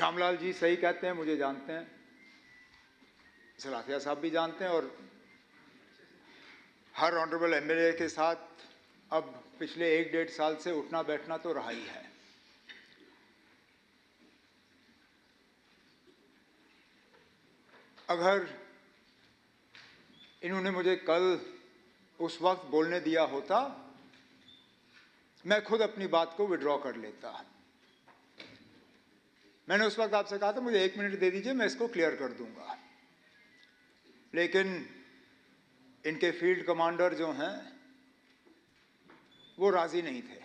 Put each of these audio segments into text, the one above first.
श्यामलाल जी सही कहते हैं, मुझे जानते हैं, सलाथिया साहब भी जानते हैं, और हर ऑनरेबल एमएलए के साथ अब पिछले 1-1.5 साल से उठना बैठना तो रहा ही है। अगर इन्होंने मुझे कल उस वक्त बोलने दिया होता, मैं खुद अपनी बात को विड्रॉ कर लेता। मैंने उस वक्त आपसे कहा था मुझे 1 मिनट दे दीजिए, मैं इसको क्लियर कर दूंगा। लेकिन इनके फील्ड कमांडर जो हैं वो राजी नहीं थे।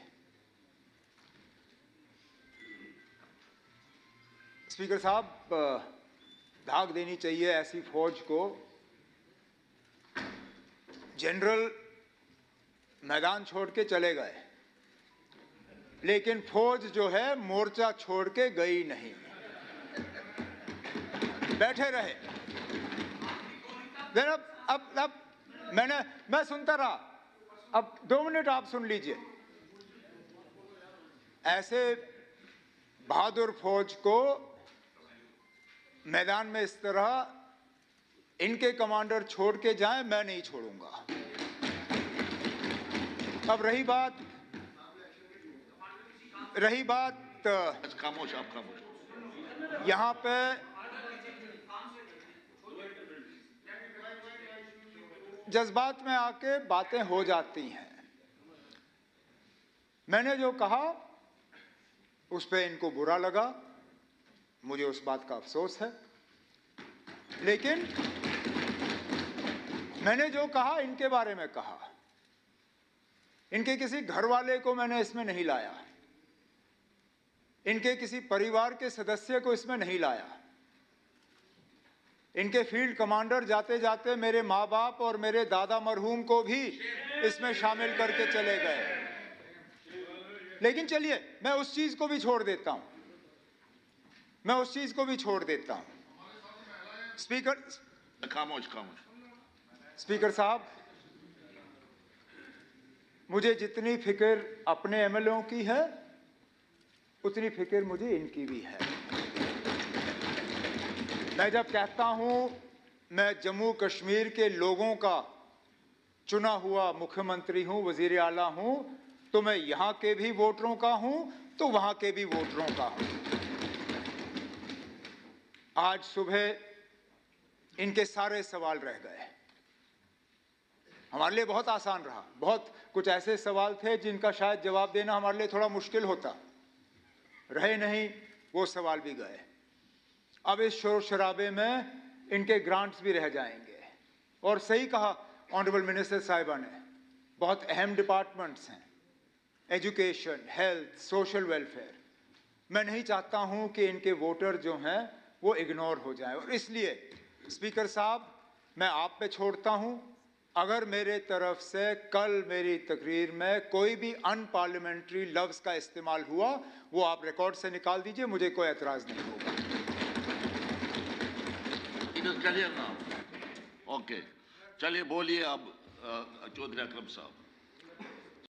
स्पीकर साहब, धाक देनी चाहिए ऐसी फौज को। जनरल मैदान छोड़ के चले गए, लेकिन फौज जो है मोर्चा छोड़ के गई नहीं, बैठे रहे। अब मैं सुनता रहा, अब 2 मिनट आप सुन लीजिए। ऐसे बहादुर फौज को मैदान में इस तरह इनके कमांडर छोड़ के जाएं, मैं नहीं छोड़ूंगा। अब रही बात खामोश, आप खामोश। यहां पे जज्बात में आके बातें हो जाती हैं। मैंने जो कहा उस पे इनको बुरा लगा, मुझे उस बात का अफसोस है, लेकिन मैंने जो कहा इनके बारे में कहा। इनके किसी घर वाले को मैंने इसमें नहीं लाया, इनके किसी परिवार के सदस्य को इसमें नहीं लाया। इनके फील्ड कमांडर जाते जाते मेरे माँ बाप और मेरे दादा मरहूम को भी इसमें शामिल करके चले गए। लेकिन चलिए, मैं उस चीज को भी छोड़ देता हूं, स्पीकर खामोश। स्पीकर साहब, मुझे जितनी फिक्र अपने एमएलओ की है उतनी फिक्र मुझे इनकी भी है। मैं जब कहता हूं मैं जम्मू कश्मीर के लोगों का चुना हुआ मुख्यमंत्री हूं, वजीर आला हूं, तो मैं यहां के भी वोटरों का हूं तो वहां के भी वोटरों का हूं। आज सुबह इनके सारे सवाल रह गए, हमारे लिए बहुत आसान रहा। बहुत कुछ ऐसे सवाल थे जिनका शायद जवाब देना हमारे लिए थोड़ा मुश्किल होता, रहे नहीं, वो सवाल भी गए। अब इस शोर शराबे में इनके ग्रांट्स भी रह जाएंगे। और सही कहा ऑनरेबल मिनिस्टर साहिबा ने, बहुत अहम डिपार्टमेंट्स हैं, एजुकेशन, हेल्थ, सोशल वेलफेयर। मैं नहीं चाहता हूं कि इनके वोटर जो हैं वो इग्नोर हो जाएं, और इसलिए स्पीकर साहब मैं आप पे छोड़ता हूं। अगर मेरे तरफ से कल मेरी तकरीर में कोई भी अनपार्लियामेंट्री लफ्ज का इस्तेमाल हुआ, वो आप रिकॉर्ड से निकाल दीजिए, मुझे कोई एतराज नहीं होगा। ओके, चलिए बोलिए अब चौधरी अकरम साहब।